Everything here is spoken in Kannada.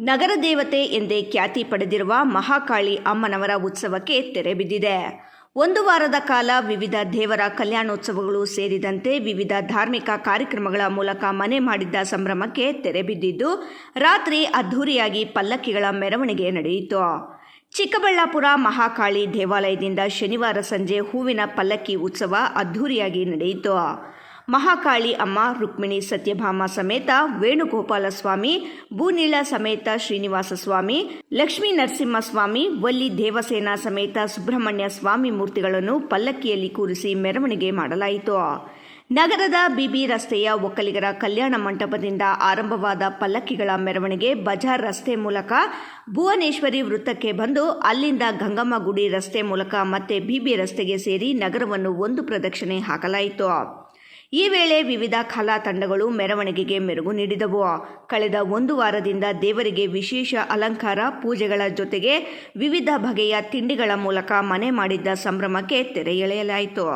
ನಗರ ದೇವತೆ ಎಂದೇ ಖ್ಯಾತಿ ಪಡೆದಿರುವ ಮಹಾಕಾಳಿ ಅಮ್ಮನವರ ಉತ್ಸವಕ್ಕೆ ತೆರೆ ಬಿದ್ದಿದೆ. ಒಂದು ವಾರದ ಕಾಲ ವಿವಿಧ ದೇವರ ಕಲ್ಯಾಣೋತ್ಸವಗಳು ಸೇರಿದಂತೆ ವಿವಿಧ ಧಾರ್ಮಿಕ ಕಾರ್ಯಕ್ರಮಗಳ ಮೂಲಕ ಮನೆ ಮಾಡಿದ್ದ ಸಂಭ್ರಮಕ್ಕೆ ತೆರೆ ಬಿದ್ದಿದ್ದು, ರಾತ್ರಿ ಅದ್ಧೂರಿಯಾಗಿ ಪಲ್ಲಕ್ಕಿಗಳ ಮೆರವಣಿಗೆ ನಡೆಯಿತು. ಚಿಕ್ಕಬಳ್ಳಾಪುರ ಮಹಾಕಾಳಿ ದೇವಾಲಯದಿಂದ ಶನಿವಾರ ಸಂಜೆ ಹೂವಿನ ಪಲ್ಲಕ್ಕಿ ಉತ್ಸವ ಅದ್ಧೂರಿಯಾಗಿ ನಡೆಯಿತು. ಮಹಾಕಾಳಿ ಅಮ್ಮ ರುಕ್ಮಿಣಿ ಸತ್ಯಭಾಮ ಸಮೇತ ವೇಣುಗೋಪಾಲ ಸ್ವಾಮಿ, ಭೂನೀಳ ಸಮೇತ ಶ್ರೀನಿವಾಸ ಸ್ವಾಮಿ, ಲಕ್ಷ್ಮೀ ನರಸಿಂಹಸ್ವಾಮಿ, ವಲ್ಲಿ ದೇವಸೇನಾ ಸಮೇತ ಸುಬ್ರಹ್ಮಣ್ಯ ಸ್ವಾಮಿ ಮೂರ್ತಿಗಳನ್ನು ಪಲ್ಲಕ್ಕಿಯಲ್ಲಿ ಕೂರಿಸಿ ಮೆರವಣಿಗೆ ಮಾಡಲಾಯಿತು. ನಗರದ ಬಿಬಿ ರಸ್ತೆಯ ಒಕ್ಕಲಿಗರ ಕಲ್ಯಾಣ ಮಂಟಪದಿಂದ ಆರಂಭವಾದ ಪಲ್ಲಕ್ಕಿಗಳ ಮೆರವಣಿಗೆ ಬಜಾರ್ ರಸ್ತೆ ಮೂಲಕ ಭುವನೇಶ್ವರಿ ವೃತ್ತಕ್ಕೆ ಬಂದು ಅಲ್ಲಿಂದ ಗಂಗಮ್ಮ ಗುಡಿ ರಸ್ತೆ ಮೂಲಕ ಮತ್ತೆ ಬಿಬಿ ರಸ್ತೆಗೆ ಸೇರಿ ನಗರವನ್ನು ಒಂದು ಪ್ರದಕ್ಷಿಣೆ ಹಾಕಲಾಯಿತು. ಈ ವೇಳೆ ವಿವಿಧ ಕಲಾ ತಂಡಗಳು ಮೆರವಣಿಗೆಗೆ ಮೆರುಗು ನೀಡಿದವು. ಕಳೆದ ಒಂದು ವಾರದಿಂದ ದೇವರಿಗೆ ವಿಶೇಷ ಅಲಂಕಾರ, ಪೂಜೆಗಳ ಜೊತೆಗೆ ವಿವಿಧ ಬಗೆಯ ತಿಂಡಿಗಳ ಮೂಲಕ ಮನೆ ಮಾಡಿದ್ದ ಸಂಭ್ರಮಕ್ಕೆ ತೆರೆ ಎಳೆಯಲಾಯಿತು.